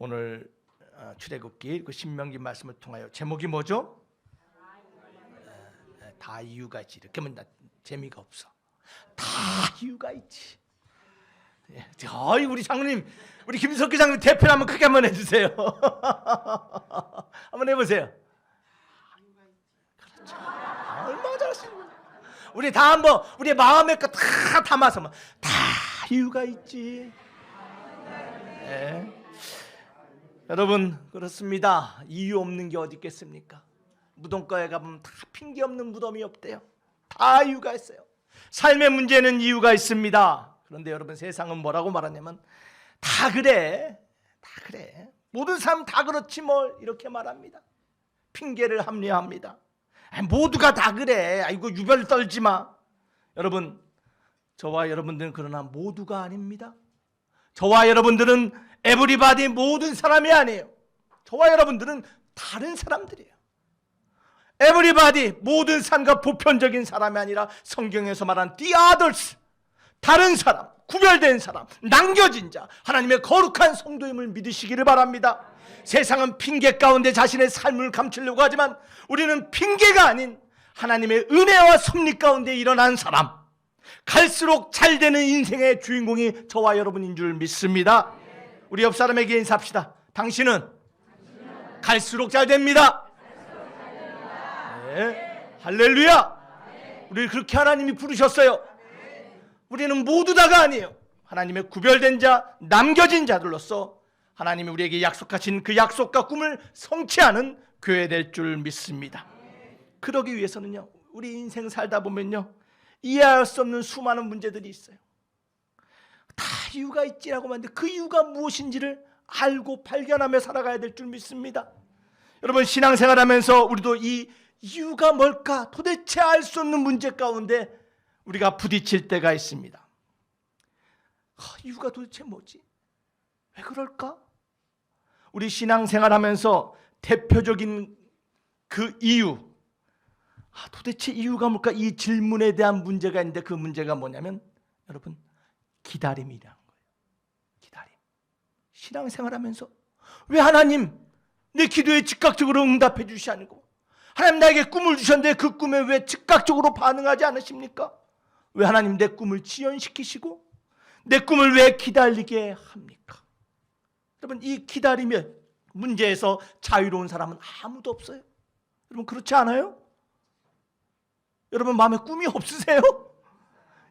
오늘 출애굽기 그 신명기 말씀을 통하여 제목이 뭐죠? 다 이유가 있지. 이렇게 하면 재미가 없어. 다 이유가 있지. 어이 우리 장로님, 우리 김석기 장로님 대표 한번 크게 한번 해주세요. 한번 해보세요. 그렇죠. 얼마나 잘하시는 거예요. 우리 다 한번 우리 마음의 거 다 담아서 다 이유가 있지. 네. 여러분 그렇습니다. 이유 없는 게 어디 있겠습니까? 무덤가에 가보면 다 핑계 없는 무덤이 없대요. 다 이유가 있어요. 삶의 문제는 이유가 있습니다. 그런데 여러분 세상은 뭐라고 말하냐면 다 그래, 다 그래. 모든 사람 다 그렇지 뭘 이렇게 말합니다. 핑계를 합리화합니다. 모두가 다 그래. 아이고 유별 떨지 마. 여러분 저와 여러분들은 그러나 모두가 아닙니다. 저와 여러분들은 에브리바디 모든 사람이 아니에요. 저와 여러분들은 다른 사람들이에요. 에브리바디 모든 사람과 보편적인 사람이 아니라 성경에서 말한 the others, 다른 사람, 구별된 사람, 남겨진 자, 하나님의 거룩한 성도임을 믿으시기를 바랍니다. 세상은 핑계 가운데 자신의 삶을 감추려고 하지만 우리는 핑계가 아닌 하나님의 은혜와 섭리 가운데 일어난 사람, 갈수록 잘 되는 인생의 주인공이 저와 여러분인 줄 믿습니다. 우리 옆 사람에게 인사합시다. 당신은 갈수록 잘 됩니다. 네. 할렐루야. 우리를 그렇게 하나님이 부르셨어요. 우리는 모두 다가 아니에요. 하나님의 구별된 자, 남겨진 자들로서 하나님이 우리에게 약속하신 그 약속과 꿈을 성취하는 교회 될 줄 믿습니다. 그러기 위해서는요, 우리 인생 살다 보면요, 이해할 수 없는 수많은 문제들이 있어요. 다 이유가 있지라고 하는데 그 이유가 무엇인지를 알고 발견하며 살아가야 될 줄 믿습니다. 여러분 신앙생활하면서 우리도 이 이유가 뭘까 도대체 알 수 없는 문제 가운데 우리가 부딪힐 때가 있습니다. 이유가 도대체 뭐지? 왜 그럴까? 우리 신앙생활하면서 대표적인 그 이유, 도대체 이유가 뭘까? 이 질문에 대한 문제가 있는데 그 문제가 뭐냐면 여러분 기다림이라는 거예요. 기다림. 신앙생활하면서 왜 하나님 내 기도에 즉각적으로 응답해 주시지 않고 하나님 나에게 꿈을 주셨는데 그 꿈에 왜 즉각적으로 반응하지 않으십니까? 왜 하나님 내 꿈을 지연시키시고 내 꿈을 왜 기다리게 합니까? 여러분 이 기다림의 문제에서 자유로운 사람은 아무도 없어요. 여러분 그렇지 않아요? 여러분 마음에 꿈이 없으세요?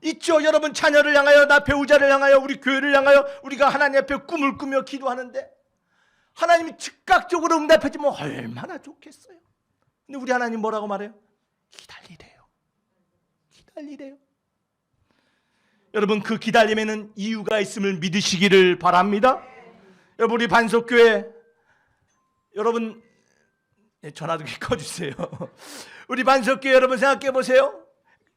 있죠. 여러분 자녀를 향하여, 나 배우자를 향하여, 우리 교회를 향하여 우리가 하나님 앞에 꿈을 꾸며 기도하는데 하나님이 즉각적으로 응답해주면 얼마나 좋겠어요. 근데 우리 하나님 뭐라고 말해요? 기다리래요. 기다리래요. 여러분 그 기다림에는 이유가 있음을 믿으시기를 바랍니다. 여러분 우리 반석교회 여러분 전화도 꺼주세요. 우리 반석교회 여러분 생각해 보세요.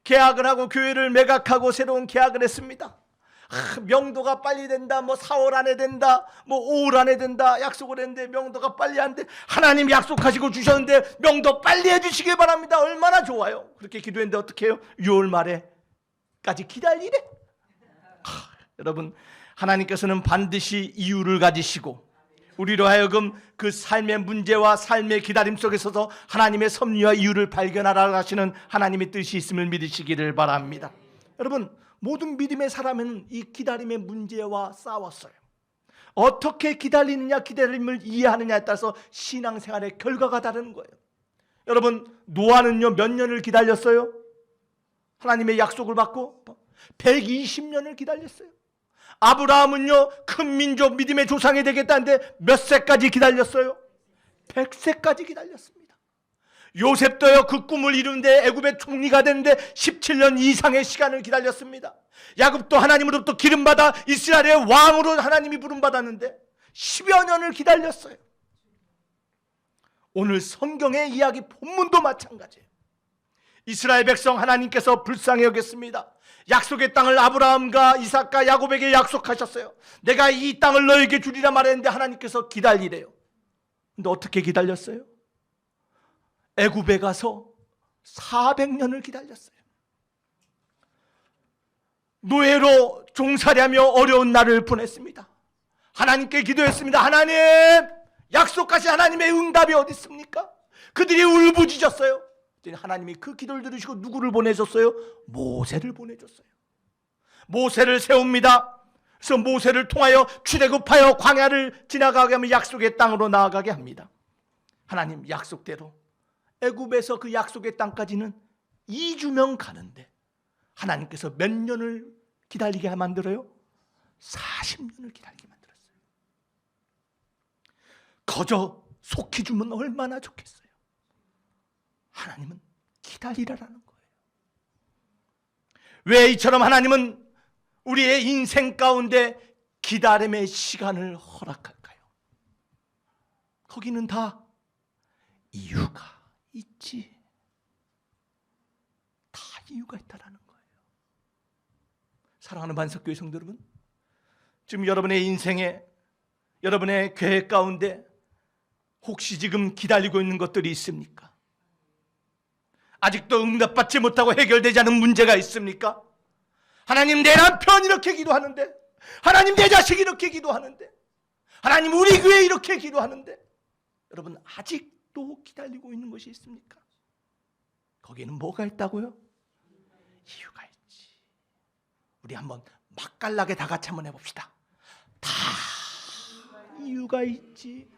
계약을 하고 교회를 매각하고 새로운 계약을 했습니다. 명도가 빨리 된다, 뭐 4월 안에 된다, 뭐 5월 안에 된다 약속을 했는데 명도가 빨리 안 돼. 하나님 약속하시고 주셨는데 명도 빨리 해주시길 바랍니다. 얼마나 좋아요. 그렇게 기도했는데 어떻게 해요? 6월 말에까지 기다리래. 여러분 하나님께서는 반드시 이유를 가지시고 우리로 하여금 그 삶의 문제와 삶의 기다림 속에서도 하나님의 섭리와 이유를 발견하라 하시는 하나님의 뜻이 있음을 믿으시기를 바랍니다. 여러분 모든 믿음의 사람은 이 기다림의 문제와 싸웠어요. 어떻게 기다리느냐, 기다림을 이해하느냐에 따라서 신앙생활의 결과가 다른 거예요. 여러분 노아는요 몇 년을 기다렸어요? 하나님의 약속을 받고 120년을 기다렸어요. 아브라함은요 큰 민족 믿음의 조상이 되겠다는데 몇 세까지 기다렸어요? 100세까지 기다렸습니다. 요셉도요 그 꿈을 이루는데 애굽의 총리가 되는데 17년 이상의 시간을 기다렸습니다. 야곱도 하나님으로부터 기름받아 이스라엘의 왕으로 하나님이 부름받았는데 10여 년을 기다렸어요. 오늘 성경의 이야기 본문도 마찬가지예요. 이스라엘 백성 하나님께서 불쌍히 여겼습니다. 약속의 땅을 아브라함과 이삭과 야곱에게 약속하셨어요. 내가 이 땅을 너에게 주리라 말했는데 하나님께서 기다리래요. 근데 어떻게 기다렸어요? 애굽에 가서 400년을 기다렸어요. 노예로 종살이하며 어려운 날을 보냈습니다. 하나님께 기도했습니다. 하나님, 약속하신 하나님의 응답이 어디 있습니까? 그들이 울부짖었어요. 하나님이 그 기도를 들으시고 누구를 보내셨어요? 모세를 보내줬어요. 모세를 세웁니다. 그래서 모세를 통하여 출애굽하여 광야를 지나가게 하면 약속의 땅으로 나아가게 합니다. 하나님 약속대로 애굽에서 그 약속의 땅까지는 2주면 가는데 하나님께서 몇 년을 기다리게 만들어요? 40년을 기다리게 만들었어요. 거저 속히 주면 얼마나 좋겠어요. 하나님은 기다리라라는 거예요. 왜 이처럼 하나님은 우리의 인생 가운데 기다림의 시간을 허락할까요? 거기는 다 이유가 있지. 다 이유가 있다라는 거예요. 사랑하는 반석교회 성도 여러분, 지금 여러분의 인생에, 여러분의 계획 가운데 혹시 지금 기다리고 있는 것들이 있습니까? 아직도 응답받지 못하고 해결되지 않은 문제가 있습니까? 하나님, 내 남편 이렇게 기도하는데, 하나님 내 자식 이렇게 기도하는데, 하나님 우리 교회 이렇게 기도하는데, 여러분 아직도 기다리고 있는 것이 있습니까? 거기에는 뭐가 있다고요? 이유가 있지. 우리 한번 맛깔나게 다 같이 한번 해봅시다. 다 이유가 있지.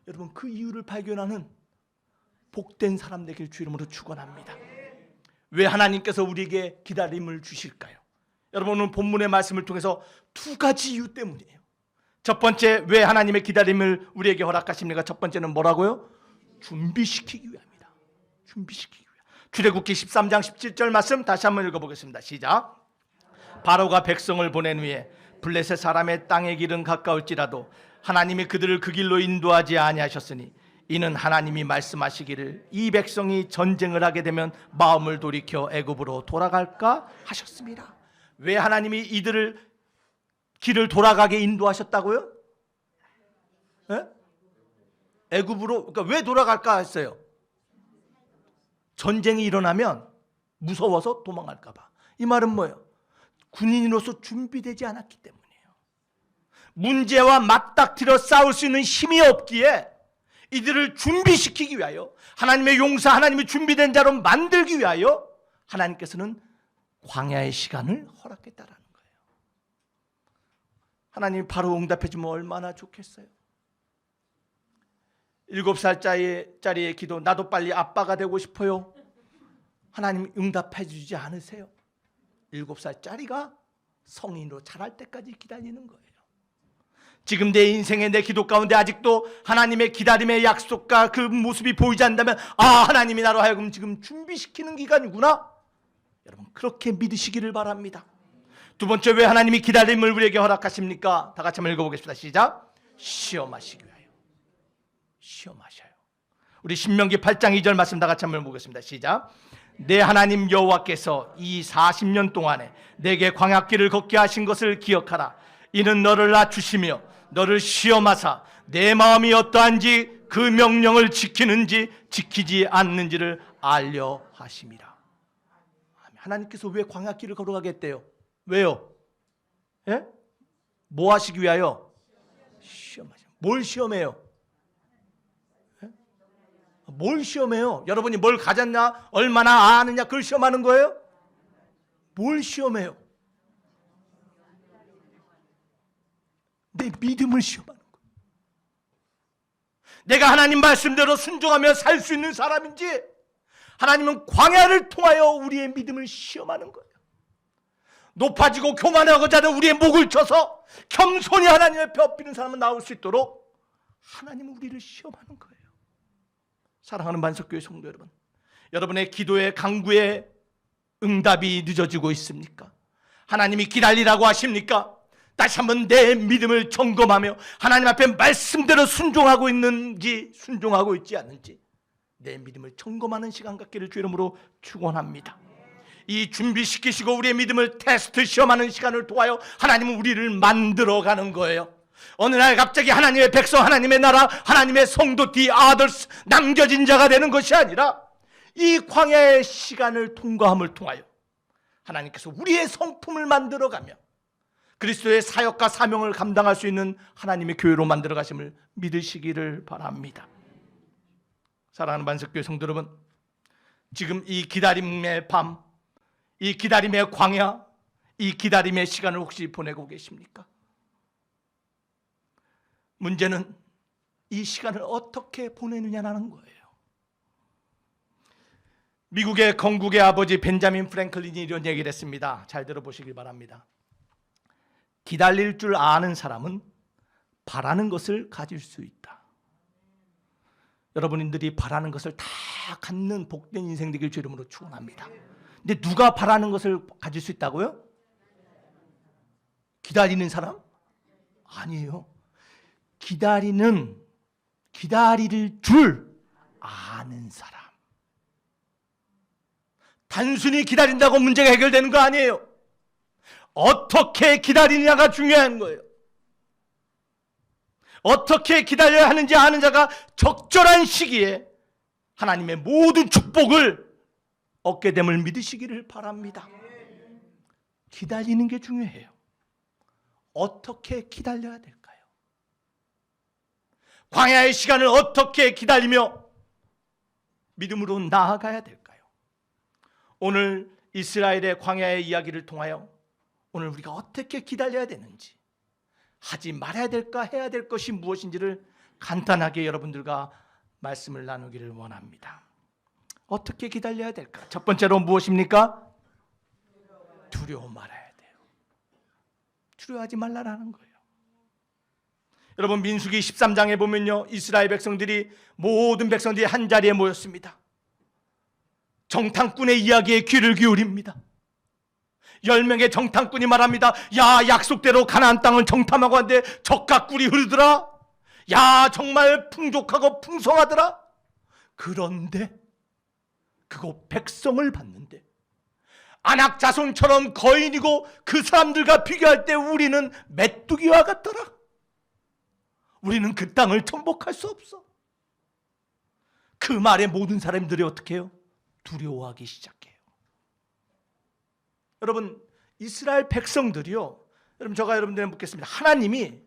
여러분 그 이유를 발견하는 복된 사람 되길 주 이름으로 축원합니다. 왜 하나님께서 우리에게 기다림을 주실까요? 여러분 오늘 본문의 말씀을 통해서 두 가지 이유 때문이에요. 첫 번째, 왜 하나님의 기다림을 우리에게 허락하십니까? 첫 번째는 뭐라고요? 준비시키기 위함이다. 준비시키기 위함. 출애굽기 13장 17절 말씀 다시 한번 읽어보겠습니다. 시작. 바로가 백성을 보낸 후에 블레셋 사람의 땅의 길은 가까울지라도 하나님이 그들을 그 길로 인도하지 아니하셨으니 이는 하나님이 말씀하시기를 이 백성이 전쟁을 하게 되면 마음을 돌이켜 애굽으로 돌아갈까 하셨습니다. 왜 하나님이 이들을 길을 돌아가게 인도하셨다고요? 네? 애굽으로, 그러니까 왜 돌아갈까 했어요? 전쟁이 일어나면 무서워서 도망갈까 봐. 이 말은 뭐예요? 군인으로서 준비되지 않았기 때문이에요. 문제와 맞닥뜨려 싸울 수 있는 힘이 없기에 이들을 준비시키기 위하여, 하나님의 용사, 하나님의 준비된 자로 만들기 위하여 하나님께서는 광야의 시간을 허락했다라는 거예요. 하나님이 바로 응답해 주면 얼마나 좋겠어요. 7살짜리의 기도, 나도 빨리 아빠가 되고 싶어요. 하나님 응답해 주지 않으세요. 7살짜리가 성인으로 자랄 때까지 기다리는 거예요. 지금 내 인생의 내 기도 가운데 아직도 하나님의 기다림의 약속과 그 모습이 보이지 않는다면, 아, 하나님이 나로 하여금 지금 준비시키는 기간이구나. 여러분 그렇게 믿으시기를 바랍니다. 두 번째, 왜 하나님이 기다림을 우리에게 허락하십니까? 다 같이 한번 읽어보겠습니다. 시작. 시험하시기 위하여. 시험하셔요. 우리 신명기 8장 2절 말씀 다 같이 한번 보겠습니다. 시작. 내 하나님 여호와께서 이 40년 동안에 내게 광야길을 걷게 하신 것을 기억하라. 이는 너를 낮추시며 너를 시험하사 내 마음이 어떠한지 그 명령을 지키는지 지키지 않는지를 알려 하심이라. 하나님께서 왜 광야길을 걸어가게 했대요? 왜요? 예? 뭐 하시기 위하여? 시험하셔. 뭘 시험해요? 예? 뭘 시험해요? 여러분이 뭘 가졌냐, 얼마나 아느냐, 그걸 시험하는 거예요? 뭘 시험해요? 내 믿음을 시험하는 거예요. 내가 하나님 말씀대로 순종하며 살 수 있는 사람인지, 하나님은 광야를 통하여 우리의 믿음을 시험하는 거예요. 높아지고 교만하고자 하는 우리의 목을 쳐서 겸손히 하나님의 앞에 엎드리는 사람은 나올 수 있도록 하나님은 우리를 시험하는 거예요. 사랑하는 반석교회 성도 여러분, 여러분의 기도의 간구의 응답이 늦어지고 있습니까? 하나님이 기다리라고 하십니까? 다시 한번 내 믿음을 점검하며 하나님 앞에 말씀대로 순종하고 있는지 순종하고 있지 않는지 내 믿음을 점검하는 시간 갖기를 주 이름으로 축원합니다. 이 준비시키시고 우리의 믿음을 테스트 시험하는 시간을 통하여 하나님은 우리를 만들어가는 거예요. 어느 날 갑자기 하나님의 백성, 하나님의 나라, 하나님의 성도, 디 아더스, 남겨진 자가 되는 것이 아니라 이 광야의 시간을 통과함을 통하여 하나님께서 우리의 성품을 만들어가며 그리스도의 사역과 사명을 감당할 수 있는 하나님의 교회로 만들어 가심을 믿으시기를 바랍니다. 사랑하는 반석교회 성도 여러분, 지금 이 기다림의 밤, 이 기다림의 광야, 이 기다림의 시간을 혹시 보내고 계십니까? 문제는 이 시간을 어떻게 보내느냐는 거예요. 미국의 건국의 아버지 벤자민 프랭클린이 이런 얘기를 했습니다. 잘 들어보시길 바랍니다. 기다릴 줄 아는 사람은 바라는 것을 가질 수 있다. 여러분들이 바라는 것을 다 갖는 복된 인생 되길 주 이름으로 축원합니다. 근데 누가 바라는 것을 가질 수 있다고요? 기다리는 사람? 아니에요. 기다릴 줄 아는 사람. 단순히 기다린다고 문제가 해결되는 거 아니에요. 어떻게 기다리느냐가 중요한 거예요. 어떻게 기다려야 하는지 아는 자가 적절한 시기에 하나님의 모든 축복을 얻게 됨을 믿으시기를 바랍니다. 기다리는 게 중요해요. 어떻게 기다려야 될까요? 광야의 시간을 어떻게 기다리며 믿음으로 나아가야 될까요? 오늘 이스라엘의 광야의 이야기를 통하여 오늘 우리가 어떻게 기다려야 되는지, 하지 말아야 될까 해야 될 것이 무엇인지를 간단하게 여러분들과 말씀을 나누기를 원합니다. 어떻게 기다려야 될까? 첫 번째로 무엇입니까? 두려워 말아야 돼요. 두려워하지 말라라는 거예요. 여러분, 민수기 13장에 보면요, 이스라엘 백성들이, 모든 백성들이 한 자리에 모였습니다. 정탐꾼의 이야기에 귀를 기울입니다. 10명의 정탐꾼이 말합니다. 야, 약속대로 가나안 땅을 정탐하고 왔는데 적과 꿀이 흐르더라. 야, 정말 풍족하고 풍성하더라. 그런데 그곳 백성을 봤는데 아낙 자손처럼 거인이고 그 사람들과 비교할 때 우리는 메뚜기와 같더라. 우리는 그 땅을 정복할 수 없어. 그 말에 모든 사람들이 어떻게 해요? 두려워하기 시작해요. 여러분, 이스라엘 백성들이요, 여러분, 제가 여러분들에게 묻겠습니다. 하나님이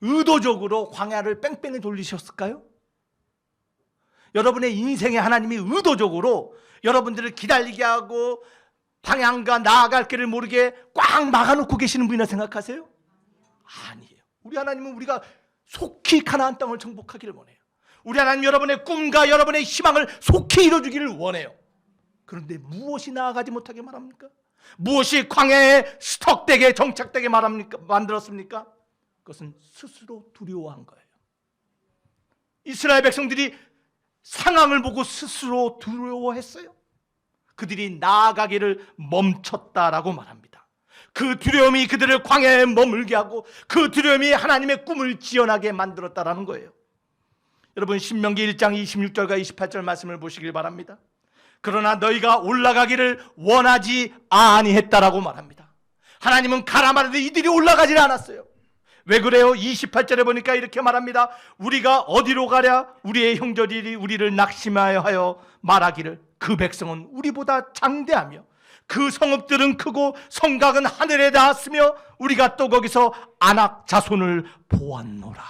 의도적으로 광야를 뺑뺑이 돌리셨을까요? 여러분의 인생에 하나님이 의도적으로 여러분들을 기다리게 하고 방향과 나아갈 길을 모르게 꽉 막아놓고 계시는 분이라 생각하세요? 아니에요. 우리 하나님은 우리가 속히 가나안 땅을 정복하기를 원해요. 우리 하나님 여러분의 꿈과 여러분의 희망을 속히 이루어주기를 원해요. 그런데 무엇이 나아가지 못하게 말합니까? 무엇이 광야에 스톡되게 정착되게 만들었습니까? 그것은 스스로 두려워한 거예요. 이스라엘 백성들이 상황을 보고 스스로 두려워했어요. 그들이 나아가기를 멈췄다라고 말합니다. 그 두려움이 그들을 광야에 머물게 하고 그 두려움이 하나님의 꿈을 지연하게 만들었다라는 거예요. 여러분, 신명기 1장 26절과 28절 말씀을 보시길 바랍니다. 그러나 너희가 올라가기를 원하지 아니했다라고 말합니다. 하나님은 가라 말하는데 이들이 올라가질 않았어요. 왜 그래요? 28절에 보니까 이렇게 말합니다. 우리가 어디로 가랴? 우리의 형제들이 우리를 낙심하여 하여 말하기를 그 백성은 우리보다 장대하며 그 성읍들은 크고 성곽은 하늘에 닿았으며 우리가 또 거기서 아낙 자손을 보았노라.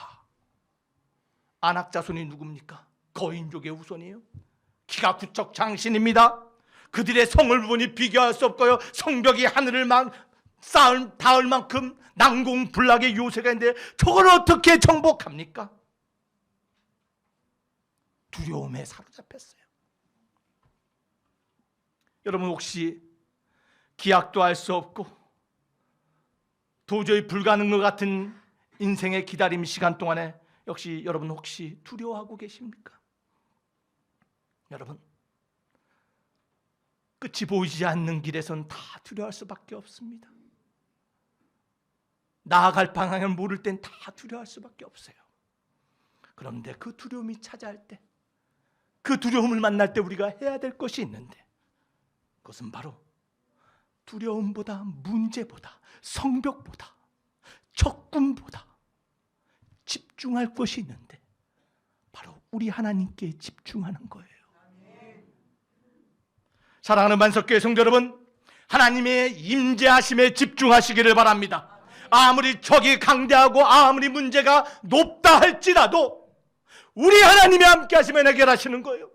아낙 자손이 누굽니까? 거인족의 후손이에요. 키가 구척 장신입니다. 그들의 성을 보니 비교할 수 없고요, 성벽이 하늘을 닿을 만큼 난공불락의 요새가 있는데 저걸 어떻게 정복합니까? 두려움에 사로잡혔어요. 여러분, 혹시 기약도 할 수 없고 도저히 불가능한 것 같은 인생의 기다림 시간 동안에 역시 여러분 혹시 두려워하고 계십니까? 여러분, 끝이 보이지 않는 길에선 다 두려워할 수밖에 없습니다. 나아갈 방향을 모를 땐 다 두려워할 수밖에 없어요. 그런데 그 두려움이 찾아올 때, 그 두려움을 만날 때 우리가 해야 될 것이 있는데 그것은 바로 두려움보다, 문제보다, 성벽보다, 적군보다 집중할 것이 있는데 바로 우리 하나님께 집중하는 거예요. 사랑하는 만석교회 성도 여러분, 하나님의 임재하심에 집중하시기를 바랍니다. 아무리 적이 강대하고 아무리 문제가 높다 할지라도 우리 하나님이 함께 하시면 해결하시는 거예요.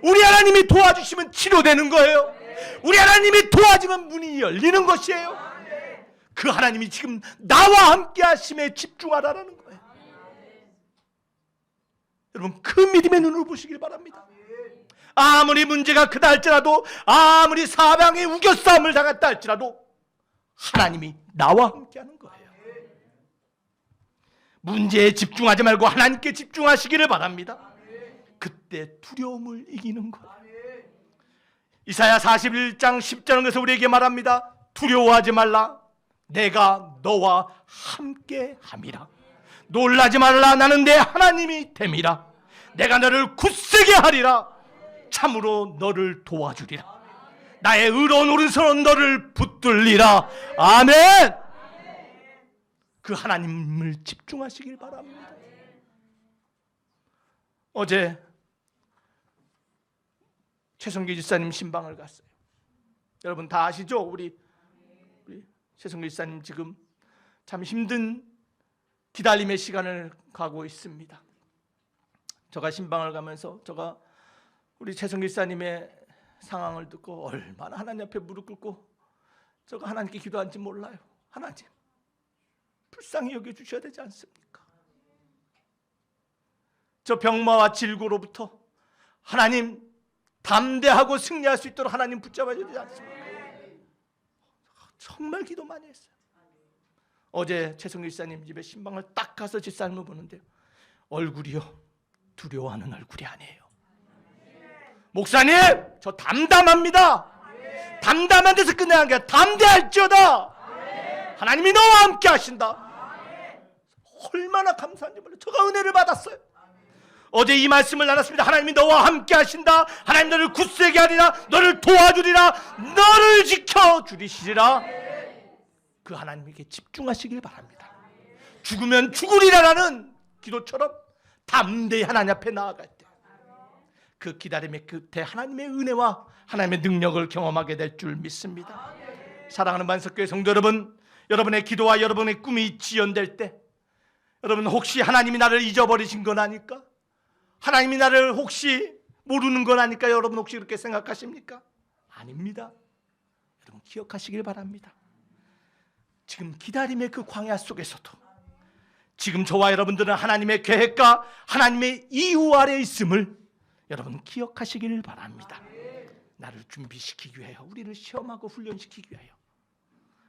우리 하나님이 도와주시면 치료되는 거예요. 우리 하나님이 도와주면 문이 열리는 것이에요. 그 하나님이 지금 나와 함께 하심에 집중하라는 거예요. 여러분, 그 믿음의 눈으로 보시길 바랍니다. 아무리 문제가 크다 할지라도, 아무리 사방에 우겨싸움을 당했다 할지라도 하나님이 나와 함께 하는 거예요. 문제에 집중하지 말고 하나님께 집중하시기를 바랍니다. 그때 두려움을 이기는 거예요. 이사야 41장 10절에서 우리에게 말합니다. 두려워하지 말라. 내가 너와 함께 함이라. 놀라지 말라. 나는 내 하나님이 됨이라. 내가 너를 굳세게 하리라. 참으로 너를 도와주리라. 나의 의로운 오른손은 너를 붙들리라. 아멘. 그 하나님을 집중하시길 바랍니다. 어제 최성기 집사님 신방을 갔어요. 여러분 다 아시죠? 우리 최성기 집사님 지금 참 힘든 기다림의 시간을 가고 있습니다. 제가 신방을 가면서 제가 우리 최성기 집사님의 상황을 듣고 얼마나 하나님 앞에 무릎 꿇고 제가 하나님께 기도한지 몰라요. 하나님 불쌍히 여겨주셔야 되지 않습니까? 저 병마와 질고로부터 하나님 담대하고 승리할 수 있도록 하나님 붙잡아야 되지 않습니까? 정말 기도 많이 했어요. 어제 최성규 집사님 집에 신방을 딱 가서 집사님을 보는데 얼굴이요 두려워하는 얼굴이 아니에요. 목사님 저 담담합니다. 담담한 데서 끝내는 게 담대할지어다. 하나님이 너와 함께 하신다. 얼마나 감사한지 몰라요. 제가 은혜를 받았어요. 어제 이 말씀을 나눴습니다. 하나님이 너와 함께 하신다. 하나님 너를 굳세게 하리라. 너를 도와주리라. 너를 지켜주리시리라. 그 하나님에게 집중하시길 바랍니다. 죽으면 죽으리라라는 기도처럼 담대히 하나님 앞에 나아갈 때 그 기다림의 끝에 하나님의 은혜와 하나님의 능력을 경험하게 될 줄 믿습니다. 사랑하는 만석교회 성도 여러분, 여러분의 기도와 여러분의 꿈이 지연될 때 여러분 혹시 하나님이 나를 잊어버리신 건 아닐까? 하나님이 나를 혹시 모르는 건 아닐까? 여러분 혹시 그렇게 생각하십니까? 아닙니다. 여러분 기억하시길 바랍니다. 지금 기다림의 그 광야 속에서도 지금 저와 여러분들은 하나님의 계획과 하나님의 이유 아래 있음을 여러분 기억하시길 바랍니다. 나를 준비시키기 위하여, 우리를 시험하고 훈련시키기 위하여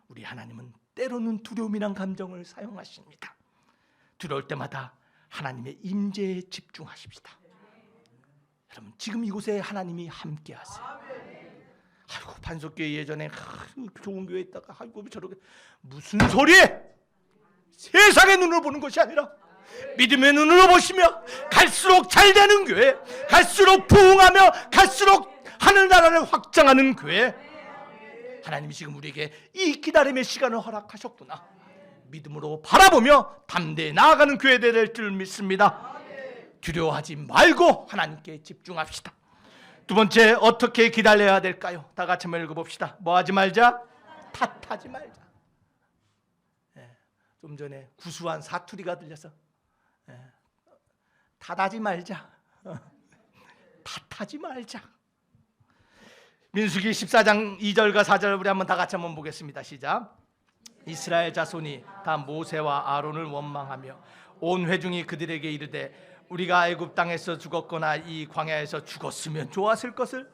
우리 하나님은 때로는 두려움이란 감정을 사용하십니다. 두려울 때마다 하나님의 임재에 집중하십시다. 여러분 지금 이곳에 하나님이 함께 하세요. 아이고 반석교회 예전에 좋은 교회에 있다가 아이고 저렇게 무슨 소리에 세상의 눈으로 보는 것이 아니라 믿음의 눈으로 보시며 갈수록 잘 되는 교회, 갈수록 부흥하며 갈수록 하늘나라를 확장하는 교회, 하나님이 지금 우리에게 이 기다림의 시간을 허락하셨구나 믿음으로 바라보며 담대히 나아가는 교회 될 줄 믿습니다. 두려워하지 말고 하나님께 집중합시다. 두 번째, 어떻게 기다려야 될까요? 다 같이 한번 읽어봅시다. 뭐 하지 말자? 탓하지 말자. 좀 전에 구수한 사투리가 들려서 탓하지 말자. 탓하지 말자. 민수기 14장 2절과 4절 우리 한번 다 같이 한번 보겠습니다. 시작. 이스라엘 자손이 다 모세와 아론을 원망하며 온 회중이 그들에게 이르되 우리가 애굽 땅에서 죽었거나 이 광야에서 죽었으면 좋았을 것을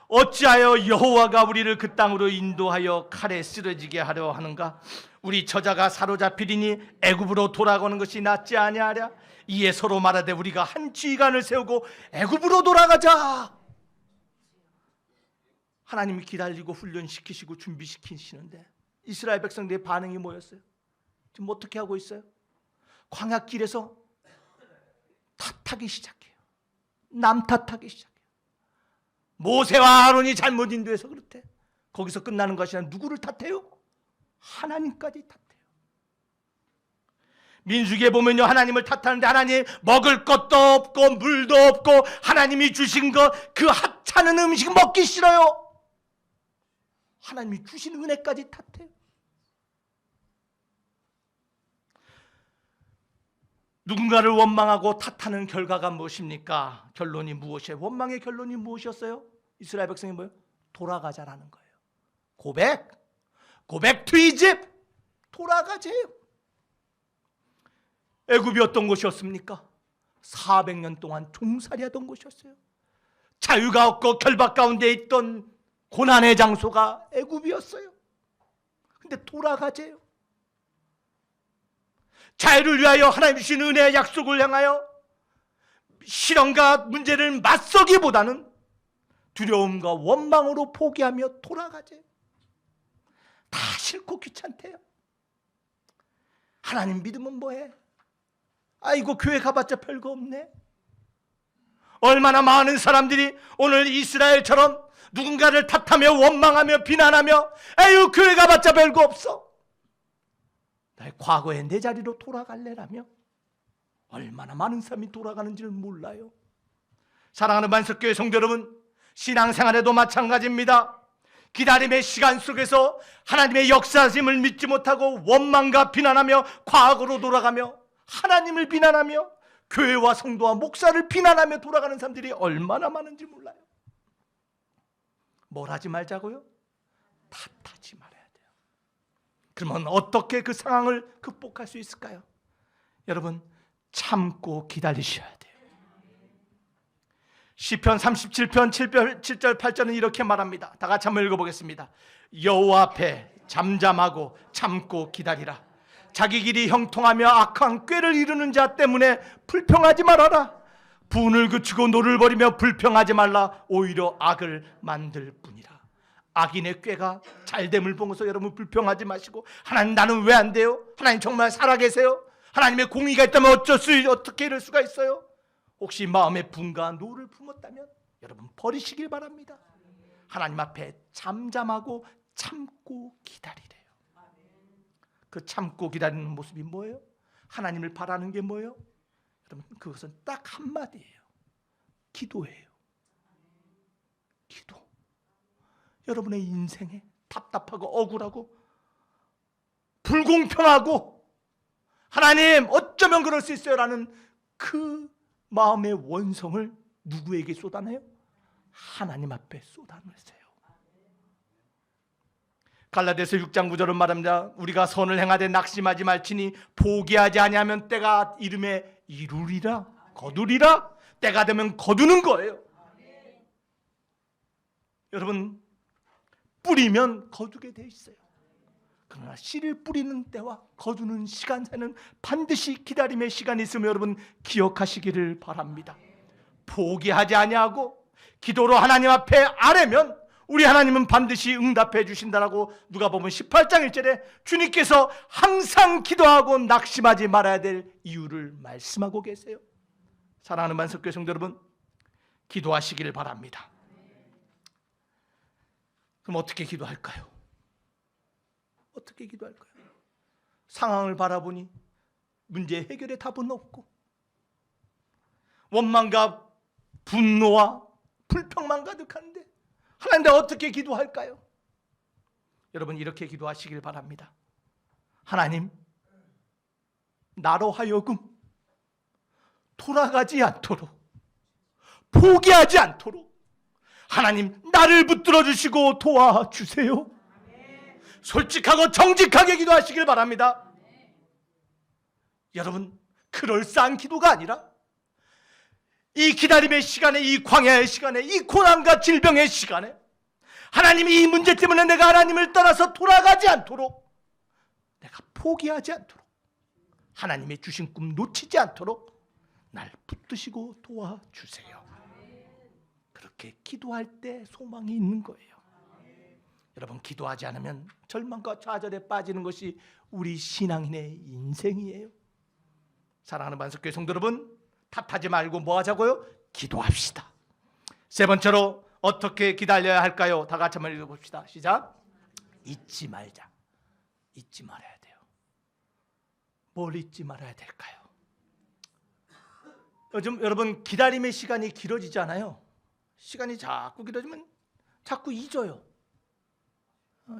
어찌하여 여호와가 우리를 그 땅으로 인도하여 칼에 쓰러지게 하려 하는가? 우리 저자가 사로잡히리니 애굽으로 돌아가는 것이 낫지 아니하랴? 이에 서로 말하되 우리가 한 지휘관을 세우고 애굽으로 돌아가자. 하나님이 기다리고 훈련시키시고 준비시키시는데 이스라엘 백성들의 반응이 뭐였어요? 지금 어떻게 하고 있어요? 광야길에서 탓하기 시작해요. 남 탓하기 시작해요. 모세와 아론이 잘못 인도해서 그렇대. 거기서 끝나는 것이 아니라 누구를 탓해요? 하나님까지 탓해요. 민수기에 보면요, 하나님을 탓하는데 하나님 먹을 것도 없고 물도 없고 하나님이 주신 것 그 하찮은 음식 먹기 싫어요. 하나님이 주신 은혜까지 탓해요. 누군가를 원망하고 탓하는 결과가 무엇입니까? 결론이 무엇이에요? 원망의 결론이 무엇이었어요? 이스라엘 백성이 뭐예요? 돌아가자라는 거예요. 고백 투 이집, 돌아가재요. 애굽이 어떤 곳이었습니까? 400년 동안 종살이하던 곳이었어요. 자유가 없고 결박 가운데 있던 고난의 장소가 애굽이었어요. 근데 돌아가재요. 자유를 위하여 하나님 주신 은혜의 약속을 향하여 시련과 문제를 맞서기보다는 두려움과 원망으로 포기하며 돌아가재. 다 싫고 귀찮대요. 하나님 믿으면 뭐해? 아이고 교회 가봤자 별거 없네. 얼마나 많은 사람들이 오늘 이스라엘처럼 누군가를 탓하며 원망하며 비난하며 아유 교회 가봤자 별거 없어. 나의 과거의 내 자리로 돌아갈래라며 얼마나 많은 사람이 돌아가는지를 몰라요. 사랑하는 만석교회 성도 여러분, 신앙생활에도 마찬가지입니다. 기다림의 시간 속에서 하나님의 역사심을 믿지 못하고 원망과 비난하며 과거로 돌아가며 하나님을 비난하며 교회와 성도와 목사를 비난하며 돌아가는 사람들이 얼마나 많은지 몰라요. 뭘 하지 말자고요? 탓하지 말아야 돼요. 그러면 어떻게 그 상황을 극복할 수 있을까요? 여러분, 참고 기다리셔야 돼요. 시편 37편 7절 8절은 이렇게 말합니다. 다 같이 한번 읽어보겠습니다. 여호와 앞에 잠잠하고 참고 기다리라. 자기 길이 형통하며 악한 꾀를 이루는 자 때문에 불평하지 말아라. 분을 그치고 노를 버리며 불평하지 말라. 오히려 악을 만들 뿐이라. 악인의 꾀가 잘됨을 보고서 여러분 불평하지 마시고 하나님 나는 왜 안 돼요? 하나님 정말 살아계세요? 하나님의 공의가 있다면 어떻게 이럴 수가 있어요? 혹시 마음에 분과 노를 품었다면 여러분 버리시길 바랍니다. 하나님 앞에 잠잠하고 참고 기다리래요. 그 참고 기다리는 모습이 뭐예요? 하나님을 바라는 게 뭐예요? 여러분 그것은 딱 한마디예요. 기도예요. 기도. 여러분의 인생에 답답하고 억울하고 불공평하고 하나님 어쩌면 그럴 수 있어요 라는 그 마음의 원성을 누구에게 쏟아내요? 하나님 앞에 쏟아내세요. 갈라디아서 6장 9절은 말합니다. 우리가 선을 행하되 낙심하지 말지니 포기하지 아니하면 때가 이름에 이루리라. 거두리라. 때가 되면 거두는 거예요. 여러분 뿌리면 거두게 돼 있어요. 그러나 씨를 뿌리는 때와 거두는 시간새는 반드시 기다림의 시간이 있으며 여러분 기억하시기를 바랍니다. 포기하지 아니하고 기도로 하나님 앞에 아뢰면 우리 하나님은 반드시 응답해 주신다라고 누가복음 18장 1절에 주님께서 항상 기도하고 낙심하지 말아야 될 이유를 말씀하고 계세요. 사랑하는 만석교회 성도 여러분, 기도하시기를 바랍니다. 그럼 어떻게 기도할까요? 어떻게 기도할까요? 상황을 바라보니 문제 해결의 답은 없고 원망과 분노와 불평만 가득한데 하나님 내가 어떻게 기도할까요? 여러분 이렇게 기도하시길 바랍니다. 하나님 나로 하여금 돌아가지 않도록 포기하지 않도록 하나님 나를 붙들어 주시고 도와주세요. 솔직하고 정직하게 기도하시길 바랍니다. 여러분 그럴싸한 기도가 아니라 이 기다림의 시간에 이 광야의 시간에 이 고난과 질병의 시간에 하나님이 이 문제 때문에 내가 하나님을 떠나서 돌아가지 않도록 내가 포기하지 않도록 하나님의 주신 꿈 놓치지 않도록 날 붙드시고 도와주세요. 그렇게 기도할 때 소망이 있는 거예요. 여러분 기도하지 않으면 절망과 좌절에 빠지는 것이 우리 신앙인의 인생이에요. 사랑하는 만석교회 성도 여러분 탓하지 말고 뭐 하자고요? 기도합시다. 세 번째로 어떻게 기다려야 할까요? 다 같이 한번 읽어봅시다. 시작. 잊지 말자. 잊지 말아야 돼요. 뭘 잊지 말아야 될까요? 요즘 여러분 기다림의 시간이 길어지잖아요. 시간이 자꾸 길어지면 자꾸 잊어요.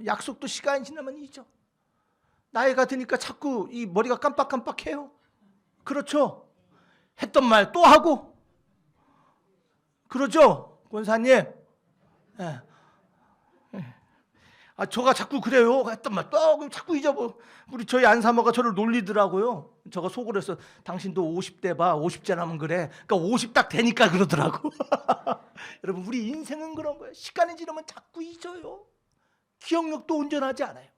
약속도 시간이 지나면 잊어. 나이가 드니까 자꾸 이 머리가 깜빡깜빡해요. 그렇죠? 했던 말 또 하고. 그러죠? 권사님. 예. 저가 자꾸 그래요. 했던 말 또 자꾸 잊어버. 우리 저희 안사모가 저를 놀리더라고요. 저가 속으로 해서 당신도 50대 봐. 50째 나면 그래. 그러니까 50 딱 되니까 그러더라고. 여러분, 우리 인생은 그런 거예요. 시간이 지나면 자꾸 잊어요. 기억력도 온전하지 않아요.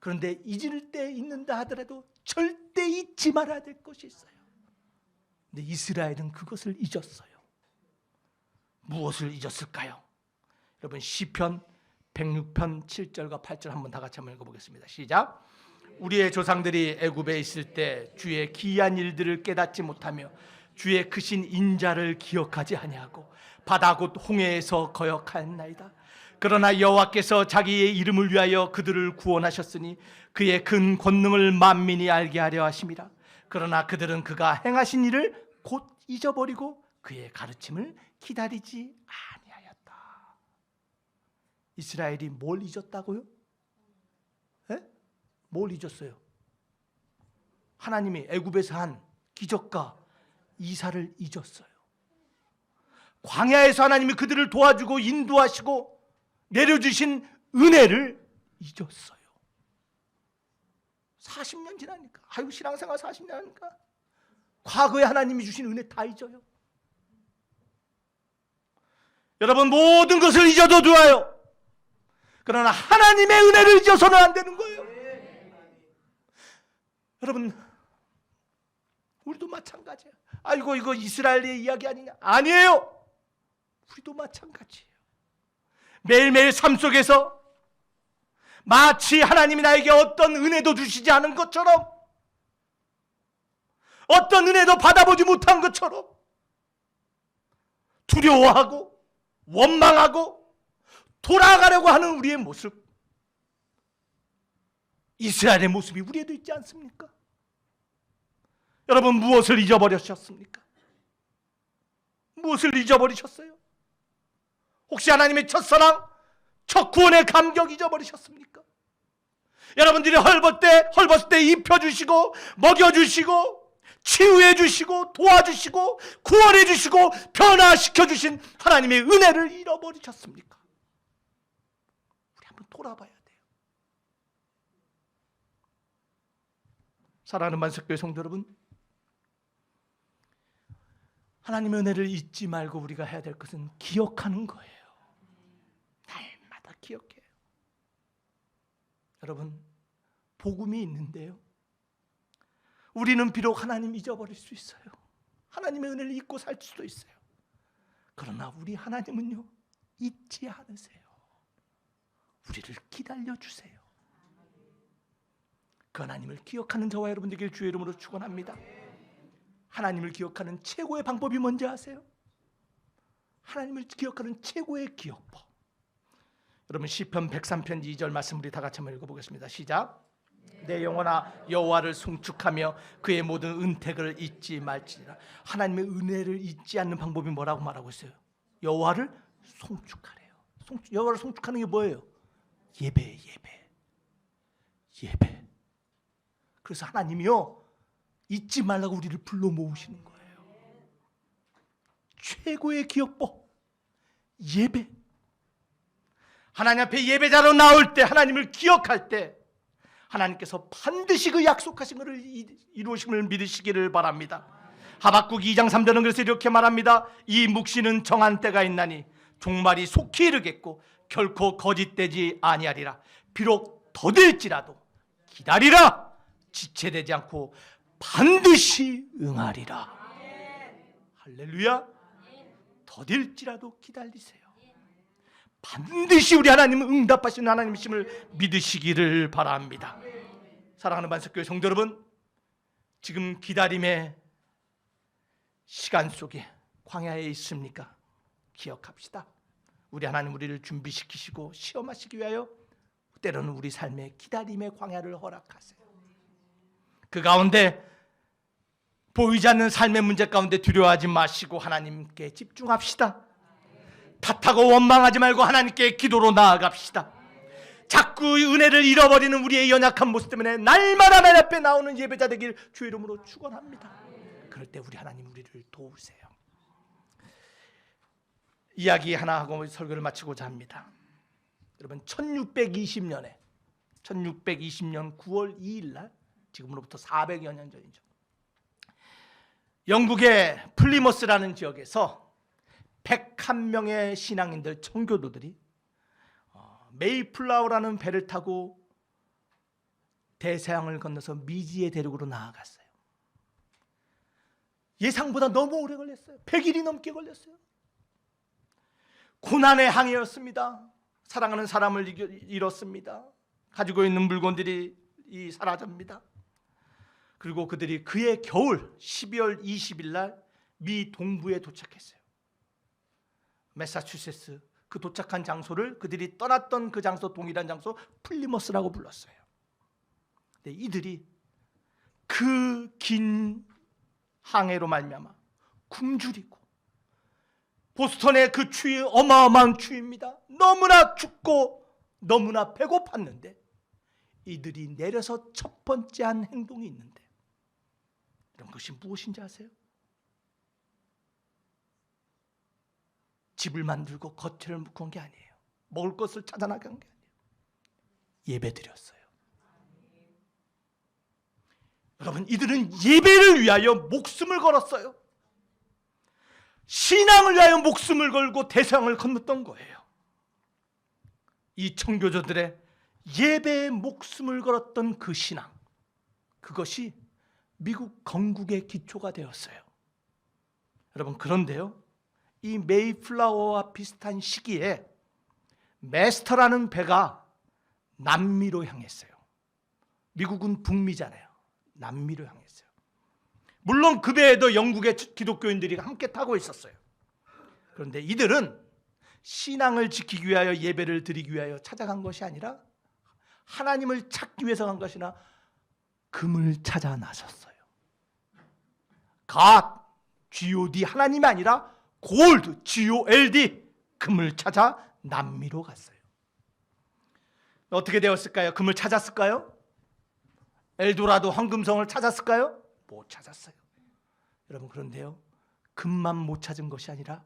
그런데 잊을 때 잊는다 하더라도 절대 잊지 말아야 될 것이 있어요. 근데 이스라엘은 그것을 잊었어요. 무엇을 잊었을까요? 여러분, 시편 106편 7절과 8절 한번 다 같이 한번 읽어보겠습니다. 시작. 우리의 조상들이 애굽에 있을 때 주의 기이한 일들을 깨닫지 못하며 주의 크신 인자를 기억하지 아니하고 바다 곧 홍해에서 거역하였나이다. 그러나 여호와께서 자기의 이름을 위하여 그들을 구원하셨으니 그의 큰 권능을 만민이 알게 하려 하심이라. 그러나 그들은 그가 행하신 일을 곧 잊어버리고 그의 가르침을 기다리지 아니하였다. 이스라엘이 뭘 잊었다고요? 에? 뭘 잊었어요? 하나님이 애굽에서 한 기적과 이사를 잊었어요. 광야에서 하나님이 그들을 도와주고 인도하시고 내려주신 은혜를 잊었어요. 40년 지나니까, 아이고 신앙생활 40년 하니까 과거에 하나님이 주신 은혜 다 잊어요. 여러분, 모든 것을 잊어도 좋아요. 그러나 하나님의 은혜를 잊어서는 안 되는 거예요. 여러분, 우리도 마찬가지예요. 아이고 이거 이스라엘의 이야기 아니냐? 아니에요. 우리도 마찬가지예요. 매일매일 삶 속에서 마치 하나님이 나에게 어떤 은혜도 주시지 않은 것처럼, 어떤 은혜도 받아보지 못한 것처럼 두려워하고 원망하고 돌아가려고 하는 우리의 모습, 이스라엘의 모습이 우리에도 있지 않습니까? 여러분, 무엇을 잊어버리셨습니까? 무엇을 잊어버리셨어요? 혹시 하나님의 첫사랑, 첫 구원의 감격 잊어버리셨습니까? 여러분들이 헐벗을 때 입혀주시고 먹여주시고 치유해주시고 도와주시고 구원해주시고 변화시켜주신 하나님의 은혜를 잃어버리셨습니까? 우리 한번 돌아봐야 돼요. 사랑하는 만석교회 성도 여러분, 하나님의 은혜를 잊지 말고 우리가 해야 될 것은 기억하는 거예요. 날마다 기억해요. 여러분, 복음이 있는데요, 우리는 비록 하나님 잊어버릴 수 있어요. 하나님의 은혜를 잊고 살 수도 있어요. 그러나 우리 하나님은요, 잊지 않으세요. 우리를 기다려주세요. 그 하나님을 기억하는 저와 여러분 되길 주의 이름으로 축원합니다. 하나님을 기억하는 최고의 방법이 뭔지 아세요? 하나님을 기억하는 최고의 기억법. 여러분, 시편 103편 2절 말씀 우리 다 같이 한번 읽어보겠습니다. 시작. 내 영혼아 여호와를 송축하며 그의 모든 은택을 잊지 말지니라. 하나님의 은혜를 잊지 않는 방법이 뭐라고 말하고 있어요? 여호와를 송축하래요. 여호와를 송축하는 게 뭐예요? 예배. 그래서 하나님이요, 잊지 말라고 우리를 불러 모으시는 거예요. 최고의 기억법, 예배. 하나님 앞에 예배자로 나올 때, 하나님을 기억할 때 하나님께서 반드시 그 약속하신 것을 이루심을 믿으시기를 바랍니다. 하박국 2장 3절은 그래서 이렇게 말합니다. 이 묵시는 정한 때가 있나니 종말이 속히 이르겠고 결코 거짓되지 아니하리라. 비록 더딜지라도 기다리라. 지체되지 않고 반드시 응하리라. 할렐루야. 더딜지라도 기다리세요. 반드시 우리 하나님은 응답하시는 하나님이심을 믿으시기를 바랍니다. 사랑하는 만석교회 성도 여러분, 지금 기다림의 시간 속에 광야에 있습니까? 기억합시다. 우리 하나님 우리를 준비시키시고 시험하시기 위하여 때로는 우리 삶에 기다림의 광야를 허락하세요. 그 가운데 보이지 않는 삶의 문제 가운데 두려워하지 마시고 하나님께 집중합시다. 탓하고 원망하지 말고 하나님께 기도로 나아갑시다. 자꾸 은혜를 잃어버리는 우리의 연약한 모습 때문에 날마다 내 앞에 나오는 예배자 되길 주의 이름으로 축원합니다. 그럴 때 우리 하나님 우리를 도우세요. 이야기 하나 하고 설교를 마치고자 합니다. 여러분 1620년 9월 2일 날, 지금으로부터 400여 년 전이죠. 영국의 플리머스라는 지역에서 101명의 신앙인들, 청교도들이 메이플라워라는 배를 타고 대서양을 건너서 미지의 대륙으로 나아갔어요. 예상보다 너무 오래 걸렸어요. 100일이 넘게 걸렸어요. 고난의 항해였습니다. 사랑하는 사람을 잃었습니다. 가지고 있는 물건들이 사라집니다. 그리고 그들이 그해 겨울 12월 20일 날 미 동부에 도착했어요. 매사추세츠. 그 도착한 장소를 그들이 떠났던 그 장소, 동일한 장소 플리머스라고 불렀어요. 근데 이들이 그 긴 항해로 말미암아 굶주리고, 보스턴의 그 추위 어마어마한 추위입니다. 너무나 춥고 너무나 배고팠는데 이들이 내려서 첫 번째 한 행동이 있는데, 이런 것이 무엇인지 아세요? 집을 만들고 거처를 묵은 게 아니에요. 먹을 것을 찾아 나간 게 아니에요. 예배드렸어요. 여러분, 이들은 예배를 위하여 목숨을 걸었어요. 신앙을 위하여 목숨을 걸고 대서양을 건넜던 거예요. 이 청교도들의 예배에 목숨을 걸었던 그 신앙, 그것이 미국 건국의 기초가 되었어요. 여러분, 그런데요, 이 메이플라워와 비슷한 시기에 메스터라는 배가 남미로 향했어요. 미국은 북미잖아요. 남미로 향했어요. 물론 그 배에도 영국의 기독교인들이 함께 타고 있었어요. 그런데 이들은 신앙을 지키기 위하여, 예배를 드리기 위하여 찾아간 것이 아니라 하나님을 찾기 위해서 간 것이나 금을 찾아 나섰어요. God, G-O-D, 하나님이 아니라 골드, G-O-L-D, 금을 찾아 남미로 갔어요. 어떻게 되었을까요? 금을 찾았을까요? 엘도라도 황금성을 찾았을까요? 못 찾았어요. 여러분, 그런데요, 금만 못 찾은 것이 아니라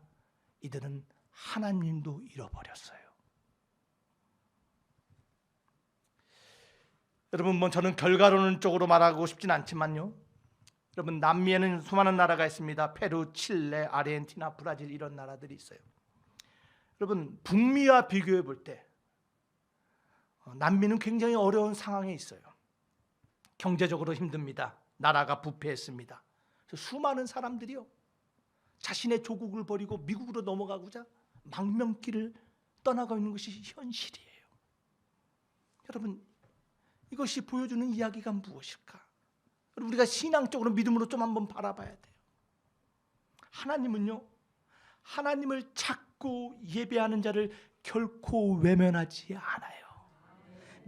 이들은 하나님도 잃어버렸어요. 여러분, 저는 결과론은 쪽으로 말하고 싶진 않지만요, 여러분, 남미에는 수많은 나라가 있습니다. 페루, 칠레, 아르헨티나, 브라질, 이런 나라들이 있어요. 여러분, 북미와 비교해 볼 때 남미는 굉장히 어려운 상황에 있어요. 경제적으로 힘듭니다. 나라가 부패했습니다. 수많은 사람들이요, 자신의 조국을 버리고 미국으로 넘어가고자 망명길을 떠나고 있는 것이 현실이에요. 여러분, 이것이 보여주는 이야기가 무엇일까? 우리가 신앙적으로, 믿음으로 좀 한번 바라봐야 돼요. 하나님은요, 하나님을 찾고 예배하는 자를 결코 외면하지 않아요.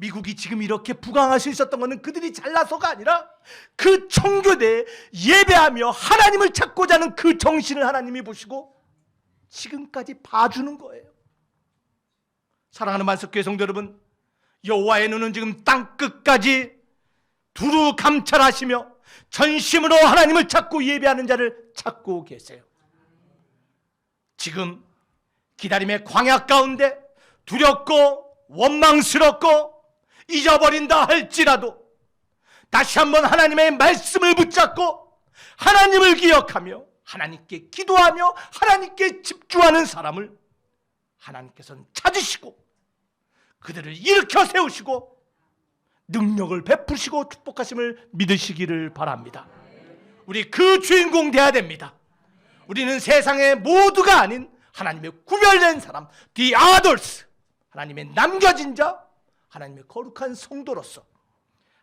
미국이 지금 이렇게 부강할 수 있었던 것은 그들이 잘나서가 아니라 그 청교대에 예배하며 하나님을 찾고자 하는 그 정신을 하나님이 보시고 지금까지 봐주는 거예요. 사랑하는 만석교회 성도 여러분, 여호와의 눈은 지금 땅끝까지 두루 감찰하시며 전심으로 하나님을 찾고 예배하는 자를 찾고 계세요. 지금 기다림의 광야 가운데 두렵고 원망스럽고 잊어버린다 할지라도 다시 한번 하나님의 말씀을 붙잡고 하나님을 기억하며 하나님께 기도하며 하나님께 집중하는 사람을 하나님께서는 찾으시고 그들을 일으켜 세우시고 능력을 베푸시고 축복하심을 믿으시기를 바랍니다. 우리 그 주인공 돼야 됩니다. 우리는 세상의 모두가 아닌 하나님의 구별된 사람, The others, 하나님의 남겨진 자, 하나님의 거룩한 성도로서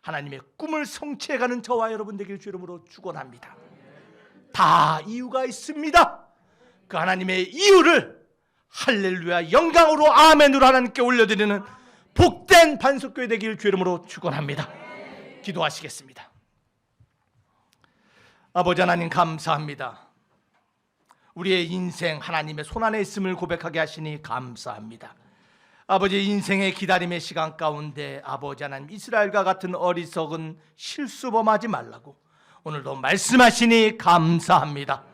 하나님의 꿈을 성취해가는 저와 여러분 되길 주 이름으로 축원합니다. 다 이유가 있습니다. 그 하나님의 이유를 할렐루야 영광으로 아멘으로 하나님께 올려드리는 복된 반석교회 되길 주 이름으로 축원합니다. 기도하시겠습니다. 아버지 하나님, 감사합니다. 우리의 인생 하나님의 손안에 있음을 고백하게 하시니 감사합니다. 아버지, 인생의 기다림의 시간 가운데 아버지 하나님, 이스라엘과 같은 어리석은 실수범하지 말라고 오늘도 말씀하시니 감사합니다.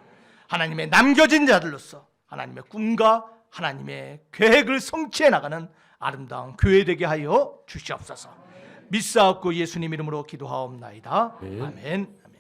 하나님의 남겨진 자들로서 하나님의 꿈과 하나님의 계획을 성취해 나가는 아름다운 교회 되게 하여 주시옵소서. 믿사옵고 예수님 이름으로 기도하옵나이다. 아멘.